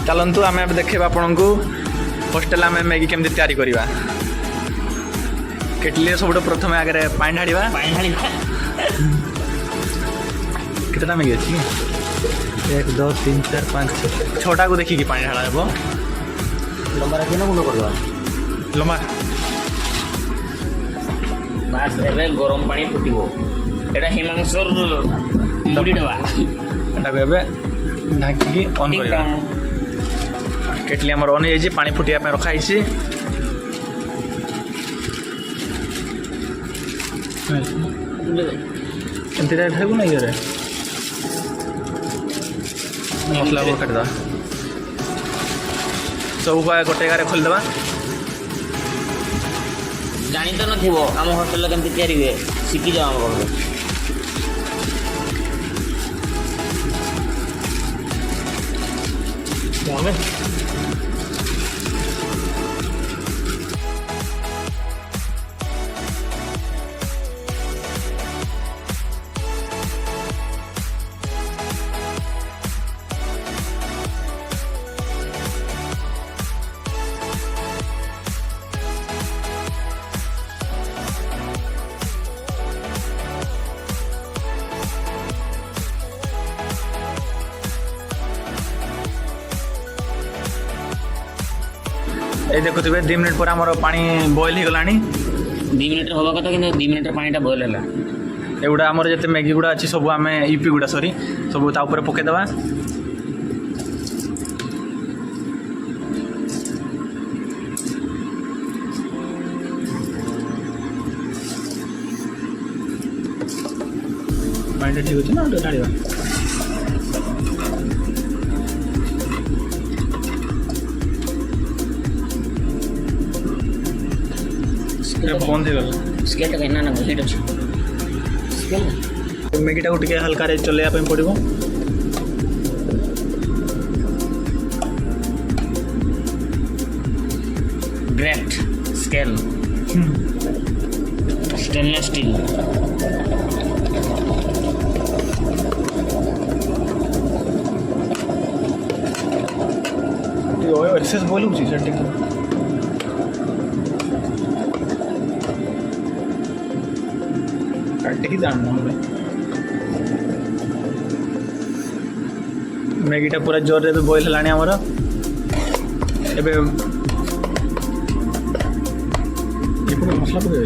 चलतु आम देखा आपण को होस्टेल आम मैगी केमती तैयारी करवा केटली सब प्रथम आगे पानी ढाड़ा केतना मैगी अच्छी 1 2 3 4 5 6टा को देखिए पानी ढाड़ा हे लंबा रखिए ना गुंड करवा लम्बा बास एबे गरम पानी फुटिबो एटा हिमांशर मुड़ी डबा एटा ढाकी ऑन करवा केटली आमर ऑन हो पानी फुटिया रखाई केमती ढाकू ना ये मसला को काटिदा सब गोटे गारे खोलीदे जानी तो नथिबो आम हॉस्टल केमती तैयारी हुए शिखी जाओ आम घर ये देखुवे 2 मिनट पर आमर पानी बॉयल हो गलानी 2 मिनट हवा कथा कि 2 मिनट पानी बॉयल है एगुड़ा आमर जिते मैगी गुड़ा अच्छी सब आम यूपी गुड़ा सॉरी सब तापर पकईदे पानी ठीक अच्छे ना ढाड़ा बंद हो गला स्केल कहना ना हीट अच्छे स्केल मैगी टाक टे हल्का चलैया पड़ो great scale stainless steel access बोल काटिकी जानना मैगीटा पूरा जोर रे बॉयल है आमर एबे मसला पकड़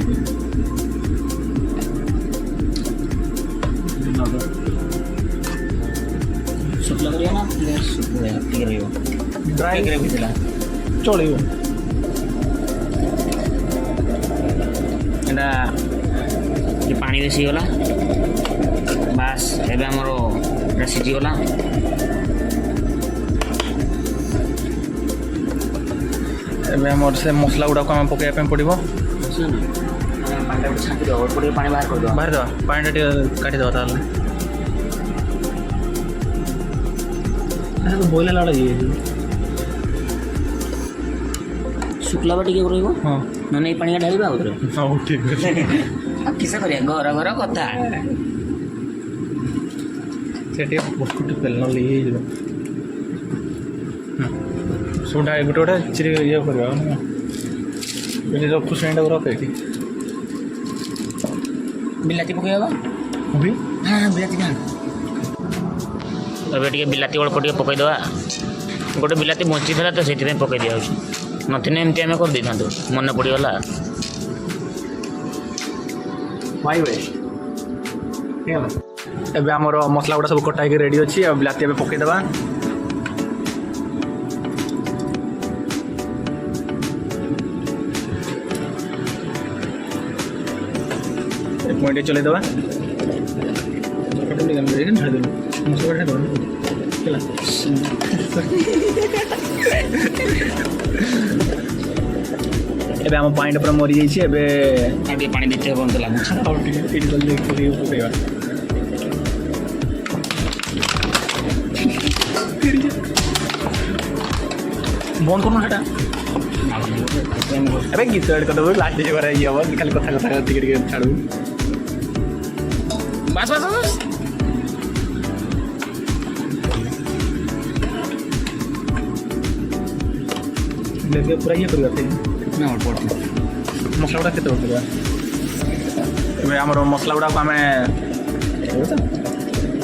शुक्ला करिए ना ठीक रहियो ड्राई ग्रेवी दिला चलिए एटा ये पानी बेसी गला बास एबे हमरो सिझी गला एबे हमर से मसला गुड़ा को हम पकाया पड़ो पानी छाटी दो और पानी बाहर कर दो बाहर दवा पानी काटी दवा ताल तो बोइला लाड़ा ये शुक्ला बाटी के रहिबो हां नने पानी ढालिबा उतरे हां ठीक है किसे करिया घर घर कथा सेठी बस्कुट पेल न लिए जो सोडा गोटे गोटे चिरी ये करवा ये जो खुशेंड और रखे बिलाती पकेबा अभी हां बिलाती ना अबे टिके बिलाती अल्प टिके पकई दवा गोटे बिलाती बंची था तो से पकई दिया नथिने एमती आम कर देता मन पड़गला वाई वेस्ट एबे हमर मसला गुड़ा सब कटा के रेडी अच्छी अब बिलाती एबे पकई दवा एक मिनट चले दवा मसला ढाल एबे हम पानी पूरा मरी जाइए एबे पानी देते बंद पकईवा बंद करूँ सेटा अरे गीत ऐड करदेव लास्ट ये हम खाली कथा कथा टिके छाड़ू बस बस बस लेके पूरा ये करिया ନା ଅଳ୍ପ ଅଳ୍ପ मसला गुड़ा केते पकेबा एबे हमर मसला गुड़ा को हमें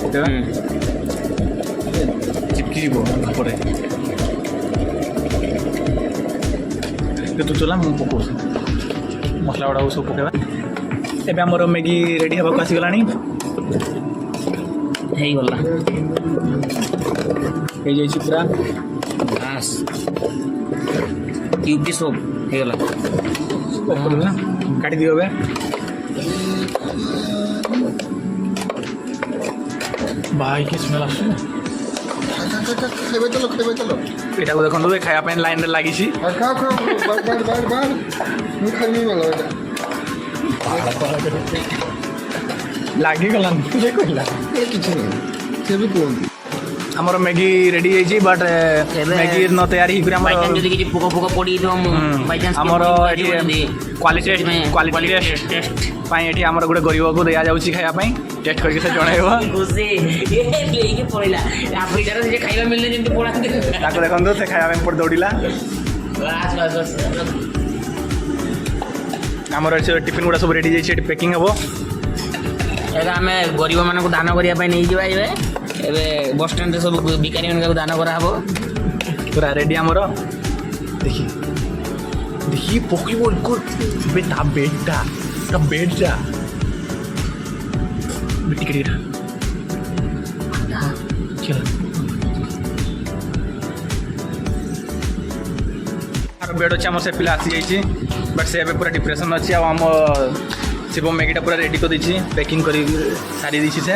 पकेबा चिपकी जीवो भापरे तू चला मु पको मसला गुड़ा सब पकेबा एबे हमर मैगी रेडी हबा आसी गलानी ହେଇଗଲା हे जाई पूरा ବାସ୍ ୟୁପି ସବୁ ହେଇଗଲା ना काटी दियो बे भाई के स्मेल आसु खेबे चलो एटा को देखन खाया पे लाइन रे लागी छी और खाओ बार मुझे खाने वाला है लागी गलान तुझे कहला ये किसी नहीं से भी कौन हमर मैगी रेडी है जी बट मैगी न तैयारी ही ବାଇ ଚାନ୍ସ हमर ଯଦି କିଛି ପୋକ ଫୋକ ପଡ଼ିଯାଇଥିବ ବାଇ ଚାନ୍ସ ଆମର ଏଠି କ୍ୱାଲିଟି ଟେଷ୍ଟ ପାଇଁ ଏଠି ଆମର ଗୋଟେ ଗରିବକୁ ଦିଆଯାଉଛି ଖାଇବା ପାଇଁ ଟେଷ୍ଟ କରିକି ସେ ଜଣାଇବ ଖୁସି ନେଇକି ପଳେଇଲା ଆଫ୍ରିକାର ସେ ଖାଇବା ମିଳିଲେ ଯେମିତି ପଳାନ୍ତି ତାକୁ ଦେଖନ୍ତୁ ସେ ଖାଇବା ପାଇଁ ପଡ଼ି ଦୌଡ଼ିଲା ବାସ୍ ବାସ୍ ବାସ୍ ଆମର ଏଠି ଟିଫିନ୍ ଗୁଡ଼ା ସବୁ ରେଡ଼ି ହେଇଯାଇଛି ଏଠି ପ୍ୟାକିଂ ହେବ ଏବେ ଆମେ ଗରିବମାନଙ୍କୁ ଦାନ କରିବା ପାଇଁ ନେଇଯିବା ଏବେ ବସ୍ଷ୍ଟାଣ୍ଡରେ ସବୁ ଭିକାରୀମାନଙ୍କୁ ଦାନ କରାହେବ ପୁରା ରେଡ଼ି ଆମର ଦେଖି ଦେଖି ପକେଇବ ବେଟା ବେଟା ତା ବେଟା ଟିକେ ଟିକେ ବେଡ଼ ଅଛି ଆମର ସେ ପିଲା ଆସିଯାଇଛି ବଟ୍ ସେ ଏବେ ପୁରା ଡିପ୍ରେସନ୍ ଅଛି ଆଉ ଆମ ଶିବ ମ୍ୟାଗିଟା ପୁରା ରେଡ଼ି କରିଦେଇଛି ପ୍ୟାକିଂ କରି ସାରି ଦେଇଛି ସେ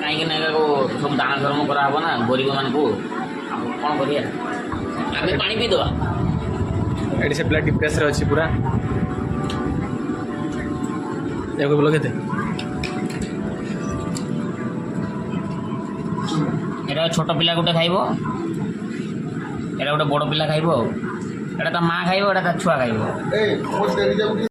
କାହିଁକି ନା ଏହାକୁ ସବୁ ଦାନ ଧର୍ମ କରାହେବ ନା ଗରିବମାନଙ୍କୁ ଆଉ କ'ଣ କରିବା ଆମେ ପାଣି ପିଇଦେବା ଏଠି ସେ ପିଲା ଡିପ୍ରେସରେ ଅଛି ପୁରା ଏହାକୁ ବୋଲ କେତେ ଏଇଟା ଛୋଟ ପିଲା ଗୋଟେ ଖାଇବ ଏଇଟା ଗୋଟେ ବଡ଼ ପିଲା ଖାଇବ ଆଉ ଏଇଟା ତା ମାଆ ଖାଇବ ଏଇଟା ତା ଛୁଆ ଖାଇବ ए वो तेरी जब